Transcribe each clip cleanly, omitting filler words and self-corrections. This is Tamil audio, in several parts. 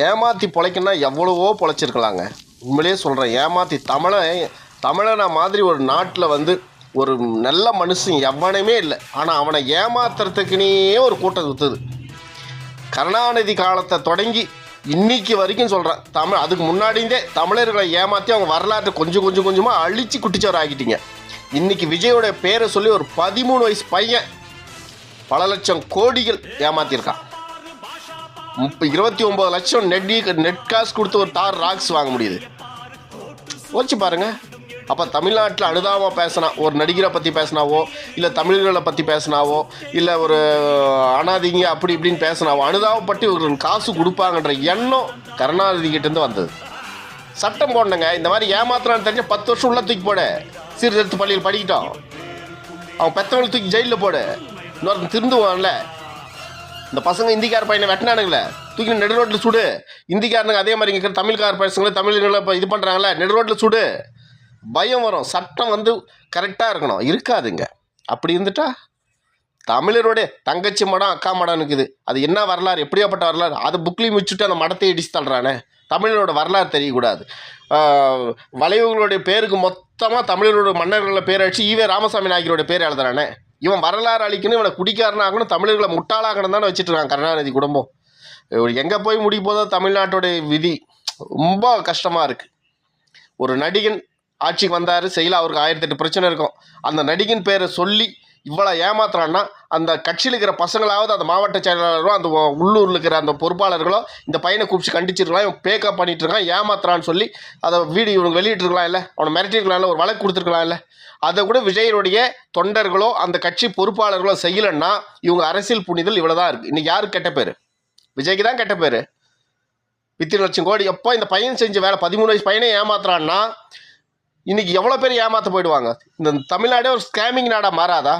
ஏமாற்றி பொழைக்கணும்னா எவ்வளவோ பொழைச்சிருக்கலாங்க. உண்மையிலேயே சொல்கிறேன். ஏமாற்றி தமிழனை மாதிரி ஒரு நாட்டில் வந்து ஒரு நல்ல மனுஷன் எவனையுமே இல்லை. ஆனால் அவனை ஏமாத்துறதுக்குனே ஒரு கூட்டம் சுற்றுது. கருணாநிதி காலத்தை தொடங்கி இன்னைக்கு வரைக்கும் சொல்கிறேன். அதுக்கு முன்னாடியே தமிழர்களை ஏமாற்றி அவங்க வரலாற்றை கொஞ்சம் கொஞ்சமாக அழித்து குட்டிச்சவர் ஆகிட்டீங்க. இன்றைக்கி விஜயோட பேரை சொல்லி ஒரு 13 வயசு பையன் பல லட்சம் கோடிகள் ஏமாற்றிருக்கான். 29 லட்சம் நெட் காசு கொடுத்து ஒரு தார் ராக்ஸ் வாங்க முடியுது. யோசிச்சு பாருங்க. அப்போ தமிழ்நாட்டில் அனுதாபமாக பேசினா, ஒரு நடிகரை பற்றி பேசினாவோ, இல்லை தமிழர்களை பற்றி பேசினாவோ, இல்லை ஒரு அனாதிங்க அப்படி இப்படின்னு பேசினாவோ, அனுதாபப்பட்டு இவர்கள் காசு கொடுப்பாங்கன்ற எண்ணம் கருணாநிதி கிட்டேருந்து வந்தது. சட்டம் போடணுங்க. இந்த மாதிரி ஏமாத்துறான்னு தெரிஞ்ச 10 வருஷம் உள்ள தூக்கி போடு. சீர்திருத்த பள்ளியில் படிக்கிட்டோம். அவன் பெற்றவங்களை தூக்கி ஜெயிலில் போடு. இன்னொரு திருந்துவான்ல. இந்த பசங்க இந்திக்கார பையனை வெட்டினானுங்களே, தூக்கி நெடு ரோட்டில் சுடு. இந்திக்காரனுங்க அதே மாதிரி இங்கே தமிழ்கார பசங்களை தமிழர்களை இப்போ இது பண்ணுறாங்களே, நெடு ரோட்டில் சுடு. பயம் வரும். சட்டம் வந்து கரெக்டாக இருக்கணும். இருக்காதுங்க. அப்படி இருந்துட்டா தமிழருடைய தங்கச்சி மடம் அக்கா மடம் இருக்குது. அது என்ன வரலாறு, எப்படியாப்பட்ட வரலாறு, அது புக்லேயும் வச்சுட்டு அந்த மடத்தை இடிச்சு தள்ளுறானே. தமிழரோட வரலாறு தெரியக்கூடாது. வளைவுகளுடைய பேருக்கு மொத்தமாக தமிழரோட மன்னர்களோட பேர் அடிச்சு ஈவே ராமசாமி நாயக்கரோட பேர் எழுதுறானே. இவன் வரலாறு அழிக்கணும், இவனை குடிக்காரனாகணும், தமிழர்களை முட்டாளாகணும் தானே வச்சுட்டு இருக்கான் கருணாநிதி குடும்பம். எங்கே போய் முடிய போதோ தமிழ்நாட்டோடைய விதி ரொம்ப கஷ்டமாக இருக்குது. ஒரு நடிகன் ஆட்சிக்கு வந்தார், செய்யல, அவருக்கு 1008 பிரச்சனை இருக்கும். அந்த நடிகன் பேரை சொல்லி இவ்வளோ ஏமாத்துறான்னா அந்த கட்சியில் இருக்கிற பசங்களாவது, அந்த மாவட்ட செயலாளரோ, அந்த உள்ளூரில் இருக்கிற அந்த பொறுப்பாளர்களோ இந்த பையனை கூப்பிச்சு கண்டிச்சிருக்கலாம். இவன் பேக்கப் பண்ணிட்டு இருக்கான், ஏமாத்துறான்னு சொல்லி அதை வீடியோ இவனுக்கு வெளியிட்டிருக்கலாம். இல்லை அவனை மிரட்டிருக்கலாம், ஒரு வழக்கு கொடுத்துருக்கலாம். இல்லை அதை கூட விஜயனுடைய தொண்டர்களோ அந்த கட்சி பொறுப்பாளர்களோ செய்யலைன்னா இவங்க அரசியல் புனிதல் இவ்வளோ தான் இருக்குது. இன்றைக்கி யாருக்கு கெட்ட பேர்? விஜய்க்கு தான் கெட்ட பேர். 10 லட்சம் கோடி எப்போ இந்த பையன் செஞ்ச வேலை, 13 வயசு பையனே ஏமாத்துறான்னா இன்றைக்கி எவ்வளோ பேர் ஏமாற்ற போயிடுவாங்க. இந்த தமிழ்நாடே ஒரு ஸ்கேமிங் நாடாக மாறாதா?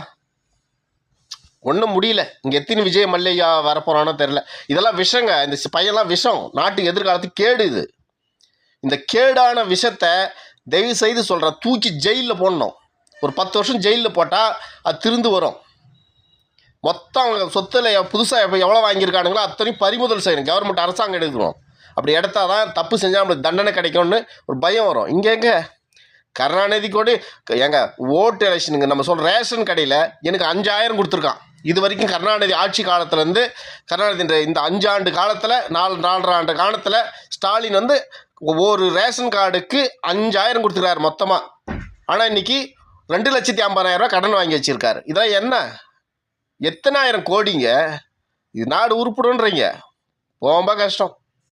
ஒன்றும் முடியல. இங்கே எத்தனை விஜய் மல்லையா வரப்போகிறானோ தெரில. இதெல்லாம் விஷங்க. இந்த பையன்லாம் விஷம். நாட்டுக்கு எதிர்காலத்துக்கு கேடு. இது இந்த கேடான விஷத்தை தயவு செய்து சொல்கிற தூக்கி ஜெயிலில் போடணும். ஒரு 10 வருஷம் ஜெயிலில் போட்டால் அது திருந்து வரும். மொத்தம் அவங்க சொத்தில் புதுசாக இப்போ எவ்வளோ வாங்கியிருக்கானுங்களோ அத்தனையும் பறிமுதல் செய்யணும். கவர்மெண்ட் அரசாங்கம் எடுக்கணும். அப்படி எடுத்தால் தான் தப்பு செஞ்சால் நம்மளுக்கு தண்டனை கிடைக்கும்னு ஒரு பயம் வரும். இங்கே கருணாநிதி கூட எங்க ஓட்டு எலெக்ஷனுங்க நம்ம சொல்கிற ரேஷன் கடையில் எனக்கு 5000 கொடுத்துருக்கான். இது வரைக்கும் கருணாநிதி ஆட்சி காலத்துலேருந்து கருணாநிதி இந்த 5 ஆண்டு காலத்தில் 4.5 ஆண்டு காலத்தில் ஸ்டாலின் வந்து ஒவ்வொரு ரேஷன் கார்டுக்கு 5000 கொடுத்துருக்காரு மொத்தமாக. ஆனால் இன்றைக்கி 2,50,000 கடன் வாங்கி வச்சுருக்காரு. இதெல்லாம் என்ன? எத்தனாயிரம் கோடிங்க. இது நாடு உருப்பிடுன்றீங்க. ரொம்ப கஷ்டம்.